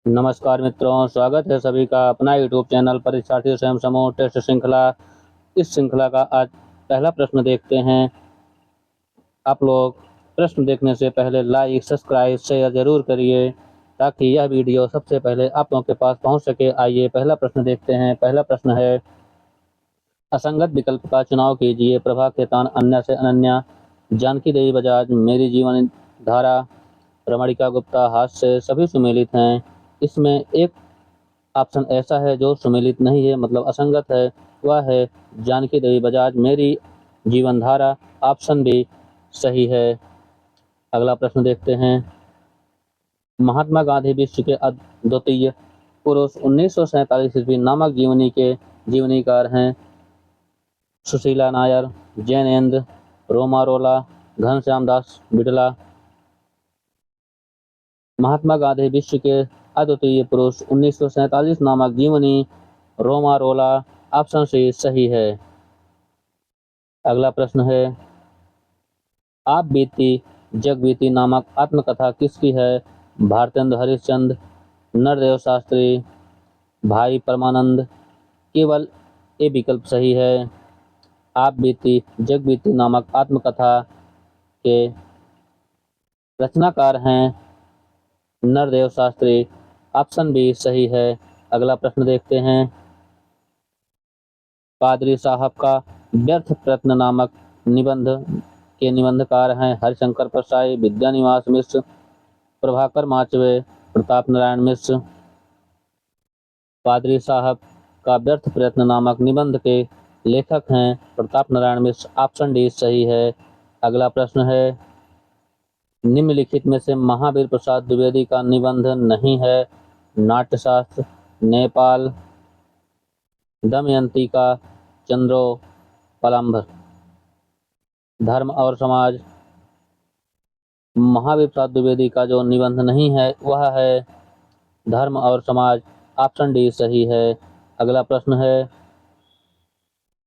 नमस्कार मित्रों, स्वागत है सभी का अपना यूट्यूब चैनल परीक्षार्थी स्वयं समूह टेस्ट श्रृंखला। इस श्रृंखला का आज पहला प्रश्न देखते हैं। आप लोग प्रश्न देखने से पहले लाइक, सब्सक्राइब, शेयर जरूर करिए ताकि यह वीडियो सबसे पहले आप लोगों के पास पहुंच सके। आइए पहला प्रश्न देखते हैं। पहला प्रश्न है, असंगत विकल्प का चुनाव कीजिए। प्रभा खेतान, अन्य से अनन्या, जानकी देवी बजाज, मेरी जीवन धारा, रमणिका गुप्ता, हास्य, सभी सुमेलित हैं। इसमें एक ऑप्शन ऐसा है जो सुमेलित नहीं है, मतलब असंगत है। वह है जानकी देवी बजाज, मेरी जीवनधारा। ऑप्शन भी सही है। अगला प्रश्न देखते हैं। महात्मा गांधी विश्व के अद्वितीय पुरुष 1947 ईस्वी नामक जीवनी के जीवनीकार हैं। सुशीला नायर, जैनेन्द्र, रोमारोला, घनश्याम दास बिड़ला। महात्मा गांधी विश्व के अद्वितीय पुरुष 1947 नामक जीवनी, रोमारोला। ऑप्शन सी सही है। अगला प्रश्न है, आप बीती जग बीती नामक आत्मकथा किसकी है? भारतेंद्र हरिश्चंद्र, नरदेव शास्त्री, भाई परमानंद। केवल ए विकल्प सही है। आप बीती जग बीती नामक आत्मकथा के रचनाकार हैं नरदेव शास्त्री। ऑप्शन बी सही है। अगला प्रश्न देखते हैं। पादरी साहब का व्यर्थ प्रयत्न नामक निबंध के निबंधकार हैं हरिशंकर परसाई, विद्यानिवास मिश्र, प्रभाकर माचवे, प्रताप नारायण मिश्र। पादरी साहब का व्यर्थ प्रयत्न नामक निबंध के लेखक हैं प्रताप नारायण मिश्र। ऑप्शन डी सही है। अगला प्रश्न है, निम्नलिखित में से महावीर प्रसाद द्विवेदी का निबंध नहीं है? नाट्यशास्त्र, नेपाल, दमयंती का चंद्रोपलंभ। धर्म और समाज। महावीर प्रसाद द्विवेदी का जो निबंध नहीं है वह है धर्म और समाज। ऑप्शन डी सही है। अगला प्रश्न है,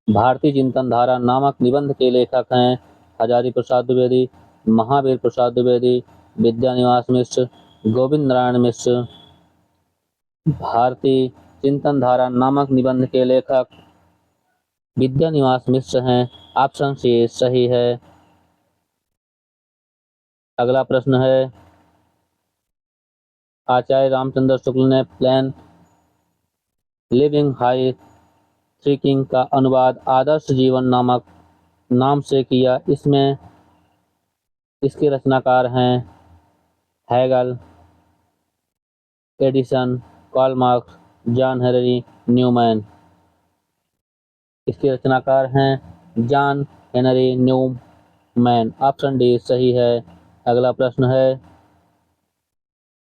भारतीय चिंतन धारा नामक निबंध के लेखक हैं हजारी प्रसाद द्विवेदी, महावीर प्रसाद द्विवेदी, विद्यानिवास मिश्र, गोविंद नारायण मिश्र। भारतीय चिंतन धारा नामक निबंध के लेखक विद्यानिवास मिश्र हैं। ऑप्शन सी सही है। अगला प्रश्न है, आचार्य रामचंद्र शुक्ल ने प्लेन लिविंग हाई थिंकिंग का अनुवाद आदर्श जीवन नामक नाम से किया। इसमें इसके रचनाकार हैं Hegel, Addison, Karl Marx, John Henry Newman. इसके रचनाकार हैं John Henry Newman. Option D सही है। अगला प्रश्न है,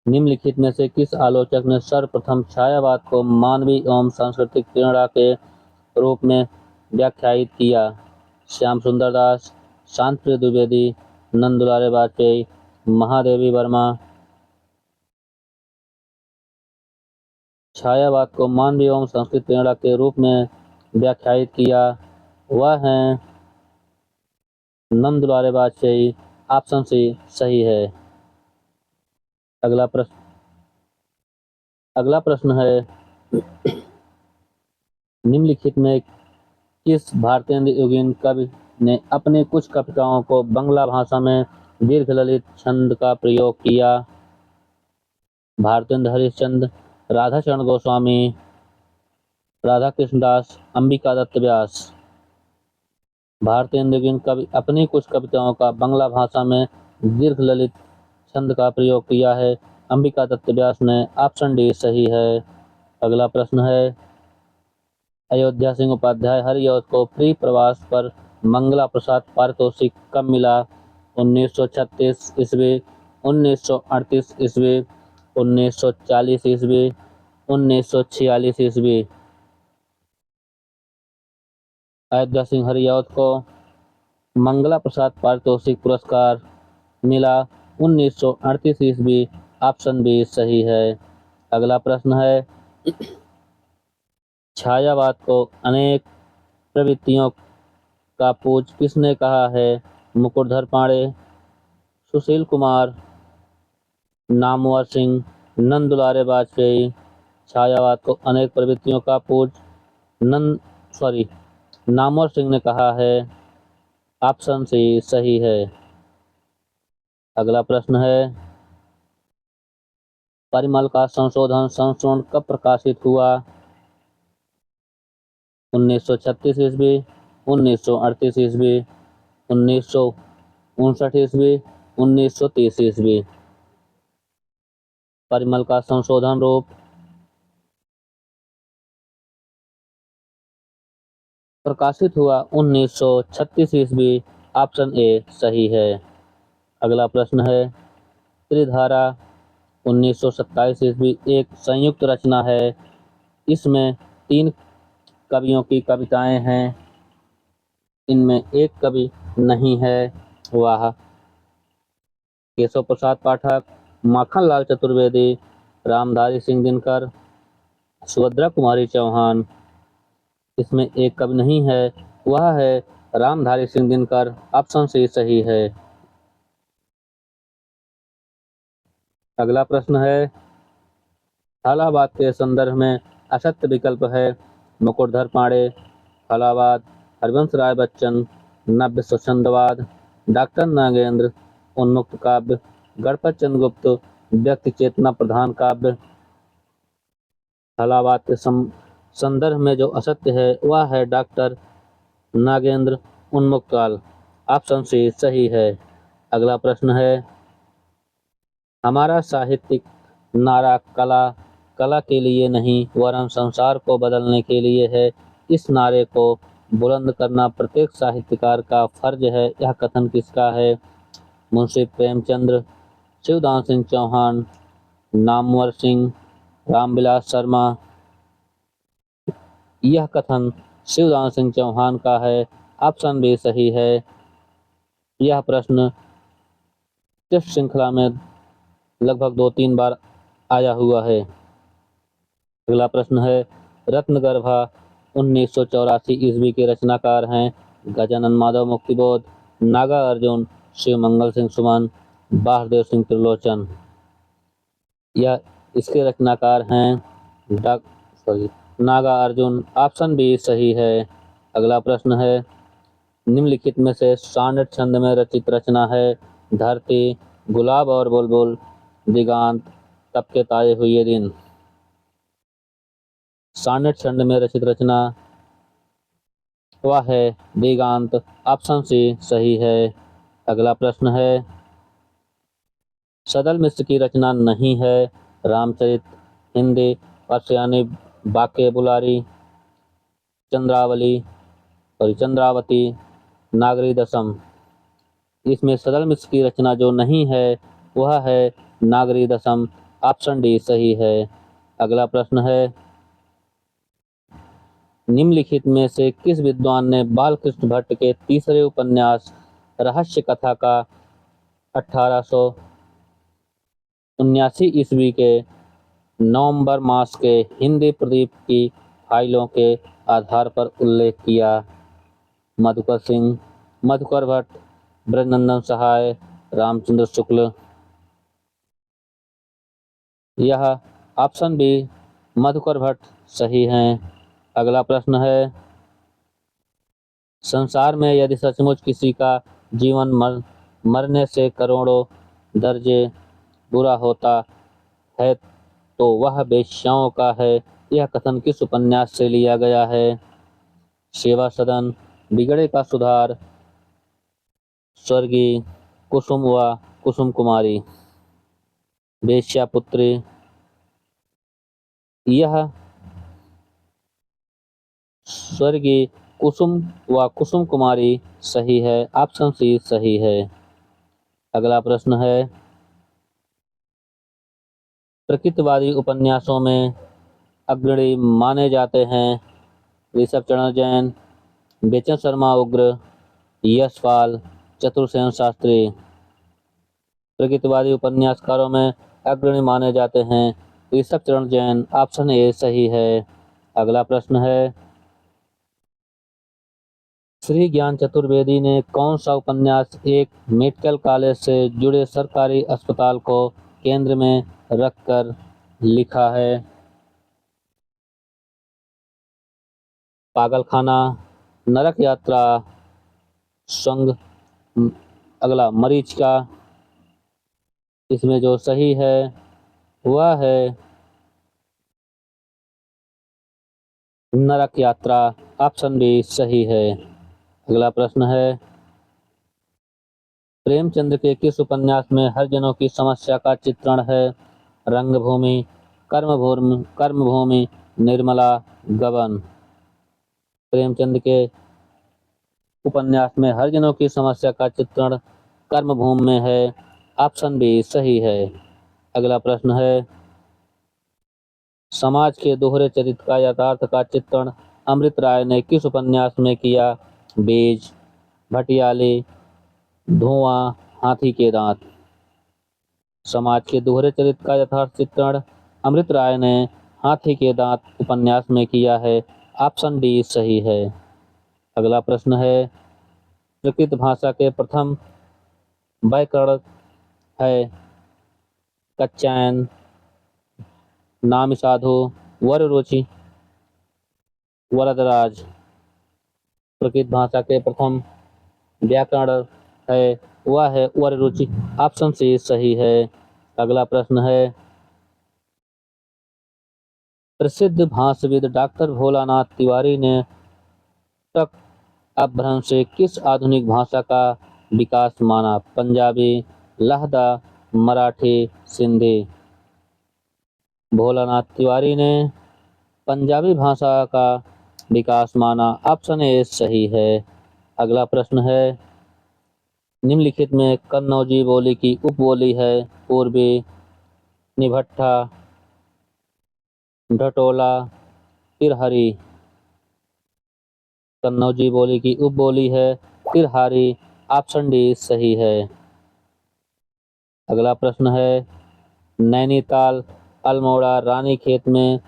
निम्नलिखित में से किस आलोचक ने सर्वप्रथम छायावाद को मानवीय एवं सांस्कृतिक प्रेरणा के रूप में व्याख्यायित किया? श्याम सुंदर दास, शांति द्विवेदी, नंदुलारे वाजपेयी, महादेवी वर्मा। छायावाद को मानवीय एवं सांस्कृतिक प्रेरणा के रूप में व्याख्यायित किया वह हैं नंदुलारे वाजपेयी। ऑप्शन सी सही है। अगला प्रश्न है, निम्नलिखित में किस भारतीय युगीन कवि ने अपनी कुछ कविताओं को बंगला भाषा में दीर्घ ललित छंद का प्रयोग किया? भारतेंद्र हरिश्चंद्र, राधाचरण गोस्वामी, राधा कृष्णदास, अंबिका दत्त व्यास। भारतेंद्र युगीन कवि अपनी कुछ कविताओं का बंगला भाषा में दीर्घ ललित छंद का प्रयोग किया है अंबिका दत्त व्यास ने। ऑप्शन डी सही है। अगला प्रश्न है, अयोध्या सिंह उपाध्याय हरिऔध को फ्री प्रवास पर मंगला प्रसाद पारितोषिक कब मिला? 1936 ईस्वी, 1938 ईस्वी, 1940 ईस्वी, 1946 ईस्वी। अयोध्या सिंह हरिऔध को मंगला प्रसाद पारितोषिक पुरस्कार मिला 1938 ईस्वी। ऑप्शन बी सही है। अगला प्रश्न है, छायावाद को अनेक प्रवृत्तियों का पूज किसने कहा है? मुकुटधर पांडे, सुशील कुमार, नामवर सिंह, नंद दुलारे वाजपेयी। छायावाद को अनेक प्रवृत्तियों का नामवर सिंह ने कहा है। ऑप्शन सी सही है। अगला प्रश्न है, परिमल का संशोधन संस्करण कब प्रकाशित हुआ? 1936 ईस्वी, 1938 ईस्वी, 1959 ईस्वी, 1930 ईस्वी। परिमल का संशोधन रूप प्रकाशित हुआ 1936 ईस्वी। ऑप्शन ए सही है। अगला प्रश्न है, त्रिधारा 1927 ईस्वी एक संयुक्त रचना है। इसमें 3 कवियों की कविताएं हैं। इनमें एक कवि नहीं है, वह केशव प्रसाद पाठक, माखनलाल चतुर्वेदी, रामधारी सिंह दिनकर, सुभद्रा कुमारी चौहान। इसमें एक कवि नहीं है, वह है रामधारी सिंह दिनकर। ऑप्शन सी सही है। अगला प्रश्न है, थालावाद के संदर्भ में असत्य विकल्प है। मुकुटधर पांडे, थालावाद, हरिवंश राय बच्चन, नव्य स्वच्छंदवाद, डॉक्टर नागेंद्र, उन्मुक्त काव्य, गणपत चंद्र गुप्त, व्यक्ति चेतना प्रधान काव्य। थालावाद के संदर्भ में जो असत्य है वह है डॉक्टर नागेंद्र उन्मुक्त काल। ऑप्शन सी सही है। अगला प्रश्न है, हमारा साहित्यिक नारा कला के लिए नहीं वरन संसार को बदलने के लिए है। इस नारे को बुलंद करना प्रत्येक साहित्यकार का फर्ज है। यह कथन किसका है? मुंशी प्रेमचंद्र, शिवदान सिंह चौहान, नामवर सिंह, रामविलास शर्मा। यह कथन शिवदान सिंह चौहान का है। ऑप्शन बी सही है। यह प्रश्न टेस्ट श्रृंखला में लगभग 2-3 बार आया हुआ है। अगला प्रश्न है, रत्नगर्भा 1984 ईस्वी के रचनाकार हैं। गजानन माधव मुक्तिबोध, नागा अर्जुन, शिव मंगल सिंह सुमन, बासुदेव सिंह त्रिलोचन। यह इसके रचनाकार हैं नागा अर्जुन। ऑप्शन बी सही है। अगला प्रश्न है, निम्नलिखित में से सानेट छंद में रचित रचना है। धरती, गुलाब और बुलबुल, दिगांत, तब के ताजे हुए दिन। सानेट छंद में रचित रचना वह है दिगांत। ऑप्शन सी सही है। अगला प्रश्न है, सदल मिश्र की रचना नहीं है। रामचरित, हिंदी, परसियानी, बाके बुलारी, चंद्रावती, नागरी दशम। इसमें सदल मिश्र की रचना जो नहीं है वह है नागरी दशम। ऑप्शन डी सही है। अगला प्रश्न है, निम्नलिखित में से किस विद्वान ने बालकृष्ण भट्ट के तीसरे उपन्यास रहस्य कथा का 1879 ईस्वी के नवंबर मास के हिंदी प्रदीप की फाइलों के आधार पर उल्लेख किया? मधुकर सिंह, मधुकर भट्ट, ब्रजनंदन सहाय, रामचंद्र शुक्ल। यह ऑप्शन बी मधुकर भट्ट सही है। अगला प्रश्न है, संसार में यदि सचमुच किसी का जीवन मरने से करोड़ों दर्जे बुरा होता है तो वह वेश्याओं का है। यह कथन किस उपन्यास से लिया गया है? सेवा सदन, बिगड़े का सुधार, स्वर्गीय कुसुम व कुसुम कुमारी, वेश्यापुत्री। यह स्वर्गीय कुसुम व कुसुम कुमारी सही है। ऑप्शन सी सही है। अगला प्रश्न है, प्रकृतिवादी उपन्यासों में अग्रणी माने जाते हैं ऋषभ चरण जैन, बेचन शर्मा उग्र, यशपाल, चतुर्सेन शास्त्री। प्रकृतिवादी उपन्यासकारों में अग्रणी माने जाते हैं ऋषभ चरण जैन। ऑप्शन ए सही है। अगला प्रश्न है, श्री ज्ञान चतुर्वेदी ने कौन सा उपन्यास एक मेडिकल कॉलेज से जुड़े सरकारी अस्पताल को केंद्र में रखकर लिखा है। पागलखाना, नरक यात्रा, संग, अगला मरीचिका। इसमें जो सही है वह है नरक यात्रा। ऑप्शन बी सही है। अगला प्रश्न है, प्रेमचंद के किस उपन्यास में हरिजनों की समस्या का चित्रण है? रंगभूमि, कर्मभूमि, निर्मला, गबन। प्रेमचंद के उपन्यास में हरिजनों की समस्या का चित्रण कर्मभूमि में है। ऑप्शन बी सही है। अगला प्रश्न है, समाज के दोहरे चरित्र का यथार्थ का चित्रण अमृत राय ने किस उपन्यास में किया? बीज, भटियाली, धुआं, हाथी के दांत। समाज के दोहरे चरित्र का यथार्थ चित्रण अमृत राय ने हाथी के दांत उपन्यास में किया है। ऑप्शन डी सही है। अगला प्रश्न है, प्रकृत भाषा के प्रथम व्याकरण है कच्चैन, नामी साधु, वररुचि, वरदराज। प्रकृत भाषा के प्रथम व्याकरण है वह है वररुचि। ऑप्शन सी सही है। अगला प्रश्न है, प्रसिद्ध भाषाविद डॉक्टर भोलानाथ तिवारी ने टक अपभ्रंश से किस आधुनिक भाषा का विकास माना? पंजाबी, लहदा, मराठी, सिंधी। भोलानाथ तिवारी ने पंजाबी भाषा का विकास माना। ऑप्शन ए सही है। अगला प्रश्न है, निम्नलिखित में कन्नौजी बोली की उपबोली है? पूर्वी, निभट्ठा, ढटोला, तिरहरी। कन्नौजी बोली की उपबोली है तिरहारी। ऑप्शन डी सही है। अगला प्रश्न है, नैनीताल, अल्मोड़ा, रानीखेत में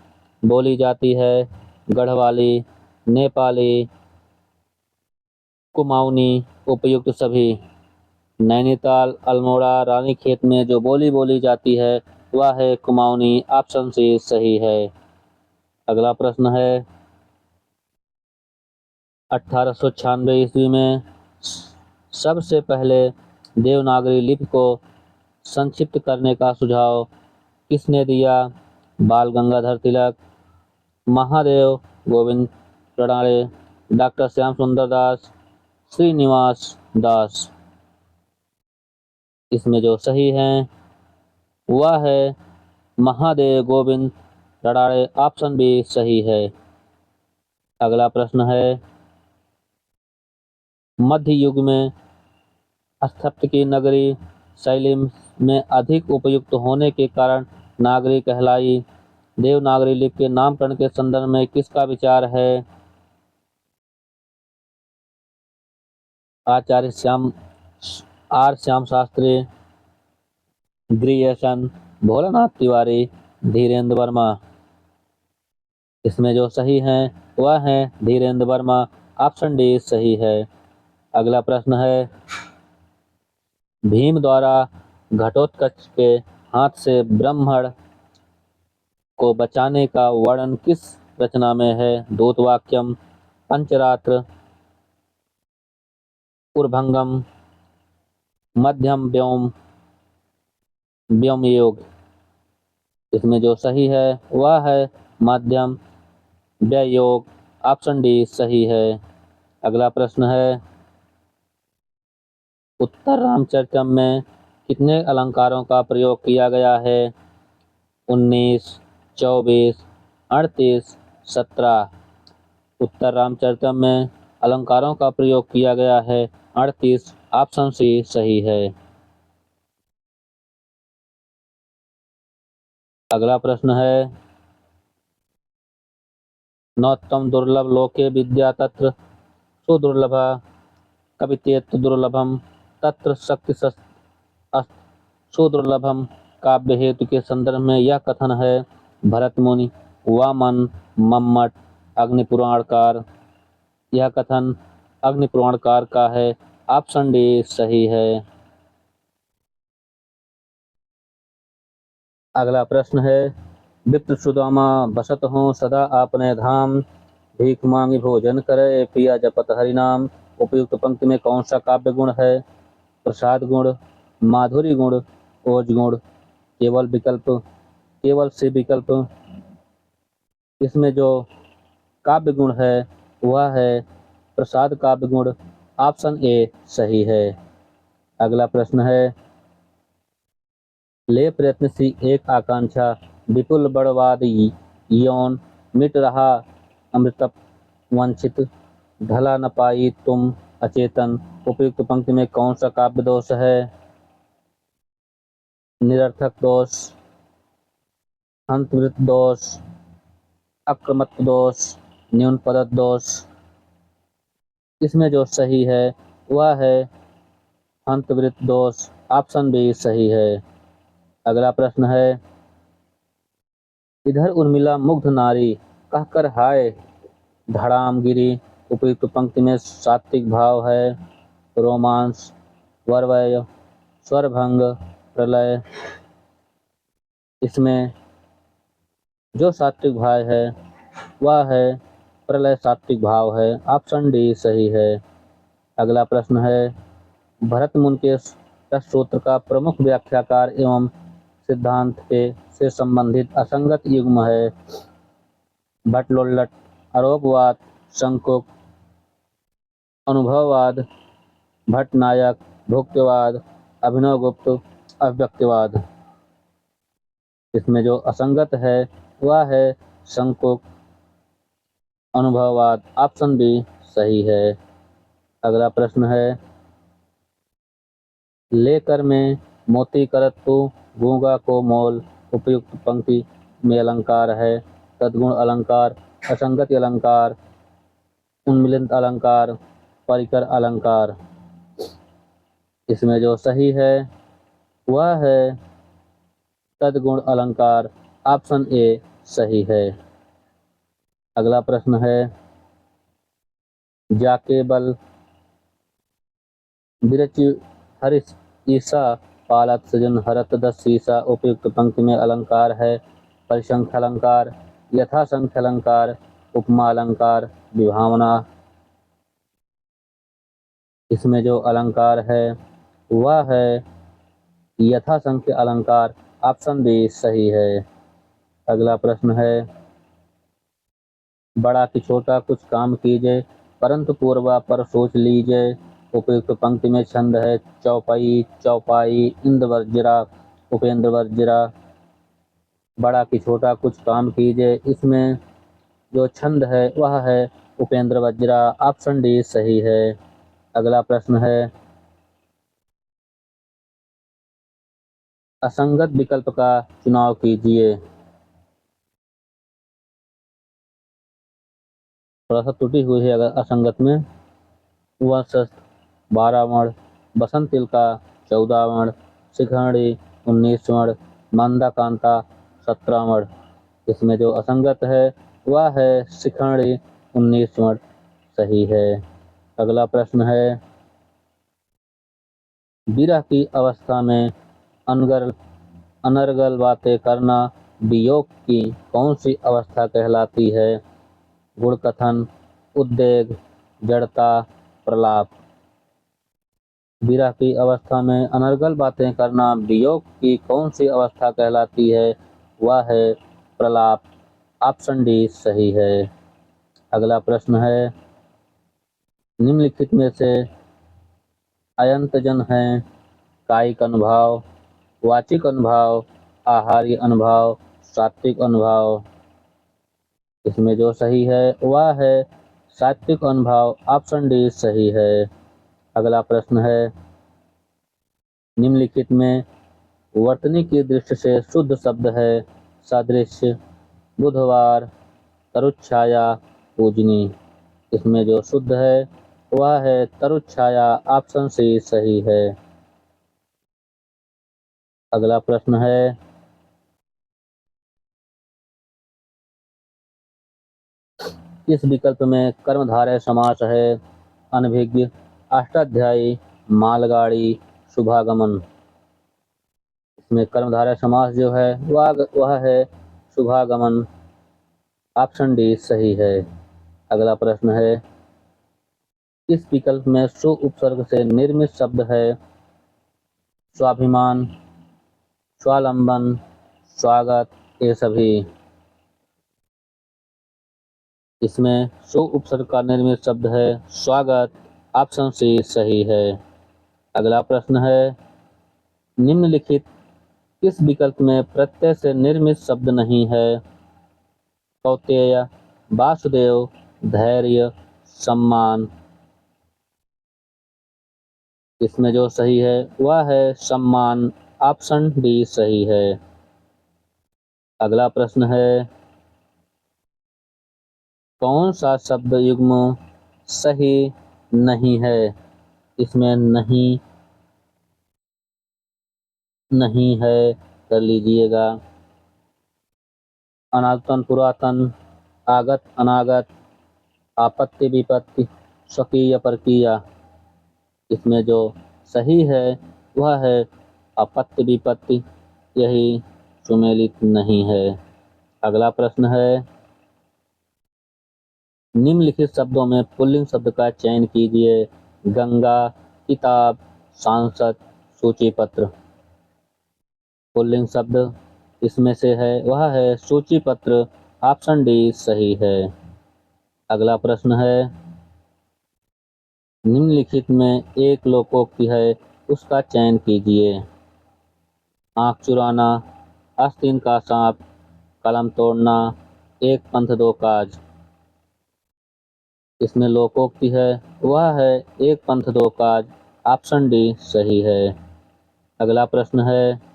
बोली जाती है गढ़वाली, नेपाली, कुमाऊनी, उपयुक्त सभी। नैनीताल, अल्मोड़ा, रानीखेत में जो बोली जाती है वह है कुमाऊनी। ऑप्शन सी सही है। अगला प्रश्न है, 1896 ईस्वी में सबसे पहले देवनागरी लिपि को संक्षिप्त करने का सुझाव किसने दिया? बाल गंगाधर तिलक, महादेव गोविंद रणाड़े, डॉक्टर श्याम सुंदर दास, श्रीनिवास दास। इसमें जो सही है वह है महादेव गोविंद रणाड़े। ऑप्शन बी सही है। अगला प्रश्न है, मध्य युग में स्थापत्य की नगरी शैली में अधिक उपयुक्त होने के कारण नागरी कहलाई। देवनागरी लिपि के नामकरण के संदर्भ में किसका विचार है? आचार्य श्याम शास्त्री, ग्रियसन, भोलानाथ तिवारी, धीरेन्द्र वर्मा। इसमें जो सही है वह है धीरेन्द्र वर्मा। ऑप्शन डी सही है। अगला प्रश्न है, भीम द्वारा घटोत्कच के हाथ से ब्राह्मण को बचाने का वर्णन किस रचना में है? दूतवाक्यम, पंचरात्र, उर्भंगम, मध्यम व्योम योग। इसमें जो सही है वह है मध्यम व्योग। ऑप्शन डी सही है। अगला प्रश्न है, उत्तर रामचरितम में कितने अलंकारों का प्रयोग किया गया है? 19, 24, 38, 17। उत्तर रामचरितम में अलंकारों का प्रयोग किया गया है 38। ऑप्शन सी सही है। अगला प्रश्न है, नौत्तम दुर्लभ लोके विद्या तत्र सुदुर्लभा कवितेत दुर्लभम तत्र शक्ति सुदुर्लभम काव्य हेतु के संदर्भ में यह कथन है? भरत मुनि, वामन, मम्मट, अग्निपुराणकार। यह कथन अग्निपुराणकार का है। ऑप्शन डी सही है। अगला प्रश्न है, विप्र सुदामा बसत हों सदा आपने धाम, भीख मांगी भोजन करे पिया जपत हरि नाम। उपयुक्त पंक्ति में कौन सा काव्य गुण है? प्रसाद गुण, माधुरी गुण, ओज गुण, केवल विकल्प, केवल से विकल्प। इसमें जो काव्य गुण है वह है प्रसाद काव्य गुण। ऑप्शन ए सही है। अगला प्रश्न है, ले प्रयत्न सी एक आकांक्षा, विपुल बड़वाद यौन, मिट रहा अमृतप वंचित, ढला न पाई तुम अचेतन। उपयुक्त पंक्ति में कौन सा काव्य दोष है? निरर्थक दोष, अंतवृत्त दोष, अक्रमत्व दोष, न्यून पदक दोष। इसमें जो सही है वह है अंतवृत्त दोष। ऑप्शन बी सही है। अगला प्रश्न है, इधर उर्मिला मुग्ध नारी, कहकर हाय धड़ाम गिरी। उपयुक्त पंक्ति में सात्विक भाव है, रोमांस, वरवय, स्वरभंग, प्रलय। इसमें जो सात्विक भाव है वह है प्रलय सात्विक भाव है। ऑप्शन डी सही है। अगला प्रश्न है, भरत मुनि के सूत्र का प्रमुख व्याख्याकार एवं सिद्धांत के से संबंधित असंगत युग्म है। भट्टलोल्लट, आरोपवाद, संकुक, अनुभववाद, भट्टनायक, भुक्तिवाद, अभिनवगुप्त, अव्यक्तिवाद। इसमें जो असंगत है वह है संकुक, अनुभववाद। ऑप्शन बी सही है। अगला प्रश्न है, लेकर में मोती करत तू गूंगा को मोल। उपयुक्त पंक्ति में अलंकार है तद्गुण अलंकार, असंगति अलंकार, उन्मिलित अलंकार, परिकर अलंकार। इसमें जो सही है वह है तद्गुण अलंकार। ऑप्शन ए सही है। अगला प्रश्न है, जाके बल बिरचि हरिस ईसा पालत सजन हरत दस सीसा। उपयुक्त पंक्ति में अलंकार है परिसंख्य अलंकार, यथासंख्य अलंकार, उपमा अलंकार, विभावना। इसमें जो अलंकार है वह है यथासंख्य अलंकार। ऑप्शन बी सही है। अगला प्रश्न है, बड़ा कि छोटा कुछ काम कीजिए परंतु पूर्वा पर सोच लीजिए। उपयुक्त पंक्ति में छंद है चौपाई, चौपाई, इंद्रवज्रा, उपेंद्र वज्रा। बड़ा कि छोटा कुछ काम कीजिए, इसमें जो छंद है वह है उपेंद्र वज्रा। ऑप्शन डी सही है। अगला प्रश्न है, असंगत विकल्प का चुनाव कीजिए। थोड़ा सा त्रुटि हुई है अगर असंगत में। वंशस्थ 12 वर्ण, बसंत तिलका 14 वर्ण, शिखंडी 19 वर्ण, मंदाकांता 17 वर्ण। इसमें जो असंगत है वह है शिखंडी 19 वर्ण। सही है। अगला प्रश्न है, विरह की अवस्था में अनर्गल बातें करना वियोग की कौन सी अवस्था कहलाती है? गुण कथन, उद्वेग, जड़ता, प्रलाप। विरह की अवस्था में अनर्गल बातें करना वियोग की कौन सी अवस्था कहलाती है? वह है प्रलाप। ऑप्शन डी सही है। अगला प्रश्न है, निम्नलिखित में से अयंतजन है कायिक अनुभव, वाचिक अनुभव, आहार्य अनुभव, सात्विक अनुभव। इसमें जो सही है वह है सात्विक अनुभव। ऑप्शन डी सही है। अगला प्रश्न है, निम्नलिखित में वर्तनी की दृष्टि से शुद्ध शब्द है सादृश्य, बुधवार, तरुच्छाया, पूजनी। इसमें जो शुद्ध है वह है तरुच्छाया। ऑप्शन सी सही है। अगला प्रश्न है, इस विकल्प में कर्मधारय समास है अनभिज्ञ, अष्टाध्यायी, मालगाड़ी, शुभागमन। इसमें कर्मधारय समास जो है वह है शुभागमन। ऑप्शन डी सही है। अगला प्रश्न है, इस विकल्प में सु उपसर्ग से निर्मित शब्द है? स्वाभिमान, स्वावलंबन, स्वागत, ये सभी। इसमें सु उपसर्ग का निर्मित शब्द है स्वागत। ऑप्शन सी सही है। अगला प्रश्न है, निम्नलिखित किस विकल्प में प्रत्यय से निर्मित शब्द नहीं है? कौतेय, वासुदेव, धैर्य, सम्मान। इसमें जो सही है वह है सम्मान। ऑप्शन डी सही है। अगला प्रश्न है, कौन सा शब्द युग्म सही नहीं है? इसमें नहीं है, कर लीजिएगा। अनातन पुरातन, आगत अनागत, आपत्ति विपत्ति, स्वकीय परकीय। इसमें जो सही है वह है आपत्ति विपत्ति, यही सुमेलित नहीं है। अगला प्रश्न है, निम्नलिखित शब्दों में पुल्लिंग शब्द का चयन कीजिए। गंगा, किताब, सांसद, सूची पत्र। पुल्लिंग शब्द इसमें से है वह है सूची पत्र। ऑप्शन डी सही है। अगला प्रश्न है, निम्नलिखित में एक लोकोक्ति है, उसका चयन कीजिए। आंख चुराना, आस्तीन का सांप, कलम तोड़ना, एक पंथ दो काज। इसमें लोकोक्ति है वह है एक पंथ दो काज। ऑप्शन डी सही है। अगला प्रश्न है,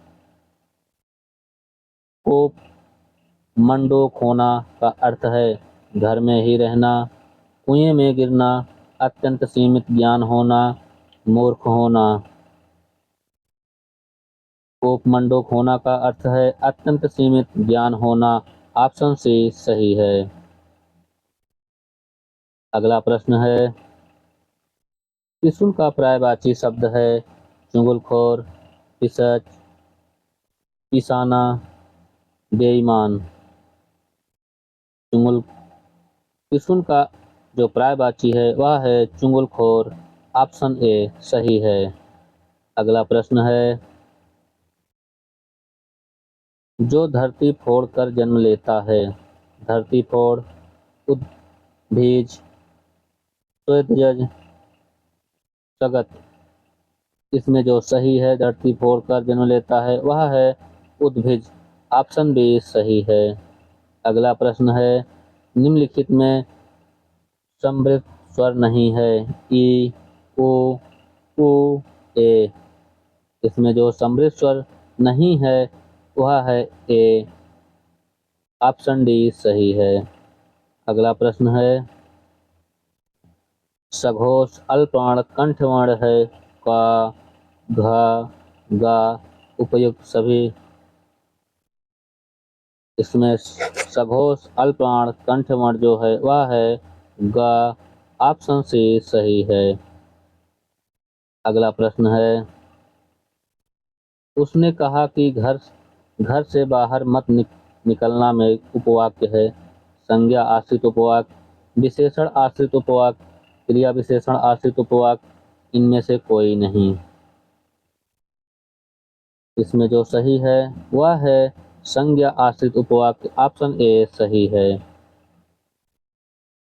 कोप मंडूक होना का अर्थ है घर में ही रहना, कुएं में गिरना, अत्यंत सीमित ज्ञान होना, मूर्ख होना। कोप मंडूक होना का अर्थ है अत्यंत सीमित ज्ञान होना। ऑप्शन सी सही है। अगला प्रश्न है, पिसुल का पर्यायवाची शब्द है चुगलखोर, पिशच, पिसाना, बेईमान। पिसुल का जो पर्यायवाची है वह है चुगलखोर। ऑप्शन ए सही है। अगला प्रश्न है, जो धरती फोड़कर जन्म लेता है? धरती फोड़, उद्भिज, स्वेदजज, सगत। इसमें जो सही है धरती फोड़कर जन्म लेता है वह है उद्भिज। ऑप्शन बी सही है। अगला प्रश्न है, निम्नलिखित में समृद्ध स्वर नहीं है? ई, ओ, उ, ए। इसमें जो समृद्ध स्वर नहीं है वह है ए। ऑप्शन डी सही है। अगला प्रश्न है, सघोष अल्पवर्ण कंठवर्ण है का, घ, गा, उपयुक्त सभी। इसमें सघोष अल्पवर्ण कंठवर्ण जो है वह है ग। ऑप्शन सी सही है। अगला प्रश्न है, उसने कहा कि घर से बाहर मत निकलना में उपवाक्य है। संज्ञा आश्रित उपवाक्य, विशेषण आश्रित उपवाक्य, क्रिया विशेषण आश्रित उपवाक्य, इनमें से कोई नहीं। इसमें जो सही है वह है संज्ञा आश्रित उपवाक्य। ऑप्शन ए सही है।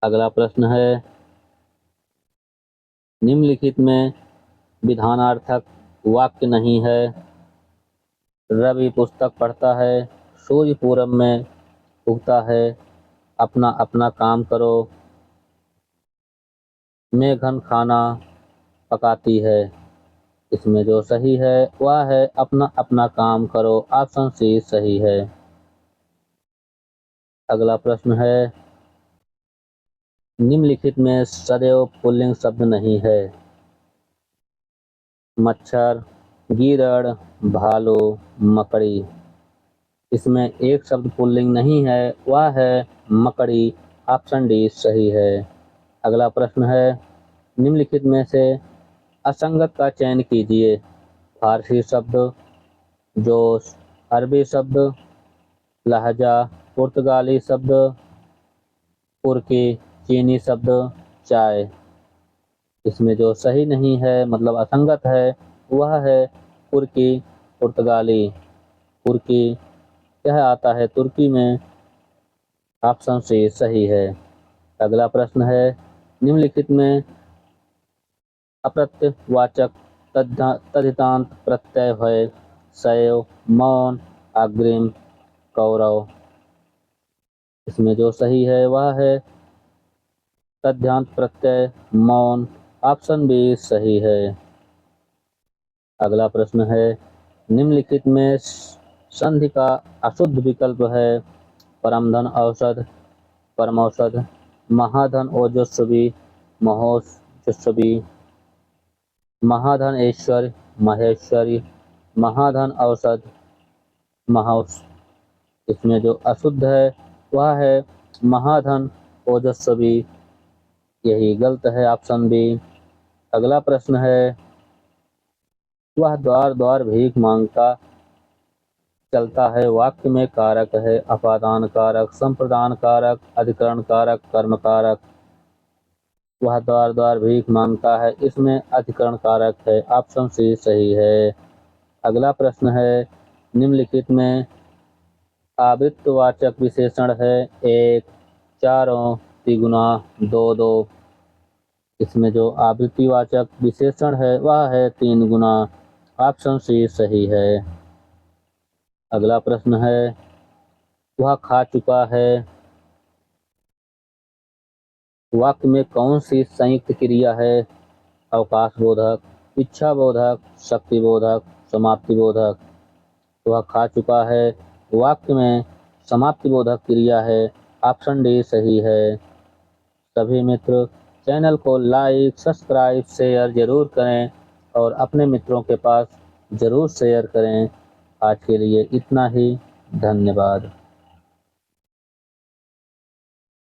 अगला प्रश्न है, निम्नलिखित में विधानार्थक वाक्य नहीं है। रवि पुस्तक पढ़ता है, सूर्य पूरब में उगता है, अपना अपना काम करो, मेघन खाना पकाती है। इसमें जो सही है वह है अपना अपना काम करो। ऑप्शन सी सही है। अगला प्रश्न है, निम्नलिखित में सदैव पुल्लिंग शब्द नहीं है। मच्छर, गीदड़, भालू, मकड़ी। इसमें एक शब्द पुल्लिंग नहीं है वह है मकड़ी। ऑप्शन डी सही है। अगला प्रश्न है, निम्नलिखित में से असंगत का चयन कीजिए। फारसी शब्द, जोश, अरबी शब्द, लहजा पुर्तगाली शब्द, तुर्की चीनी शब्द, चाय। इसमें जो सही नहीं है मतलब असंगत है वह है तुर्की पुर्तगाली। तुर्की यह आता है तुर्की में, ऑप्शन सी सही है। अगला प्रश्न है, निम्नलिखित में अप्रत्ययवाचक तद्धितांत प्रत्यय है शैव, मौन, अग्रिम, कौरव। इसमें जो सही है वह है तद्धितांत प्रत्यय मौन, ऑप्शन बी सही है। अगला प्रश्न है, निम्नलिखित में संधि का अशुद्ध विकल्प है परमधन औषध, परमौषध, महाधन ओजस्वी, महोजस्वी, महाधन ऐश्वर्य, महेश्वरी, महाधन औषध, महौष। इसमें जो अशुद्ध है वह है महाधन ओजस्वी, यही गलत है, ऑप्शन बी। अगला प्रश्न है, वह द्वार द्वार भीख मांगता चलता है वाक्य में कारक है अपादान कारक, संप्रदान कारक, अधिकरण कारक, कर्म कारक। वह द्वार द्वार भीख मांगता है, इसमें अधिकरण कारक है, ऑप्शन सी सही है। अगला प्रश्न है, निम्नलिखित में आवृत्तिवाचक विशेषण है एक, चारों, तिगुना, दो दो। इसमें जो आवृत्तिवाचक विशेषण है वह है 3 गुना, ऑप्शन सी सही है। अगला प्रश्न है, वह खा चुका है वाक्य में कौन सी संयुक्त क्रिया है अवकाश बोधक, इच्छा बोधक, शक्ति बोधक, समाप्ति बोधक। वह खा चुका है वाक्य में समाप्ति बोधक क्रिया है, ऑप्शन डी सही है। सभी मित्र चैनल को लाइक, सब्सक्राइब, शेयर जरूर करें और अपने मित्रों के पास जरूर शेयर करें। आज के लिए इतना ही, धन्यवाद।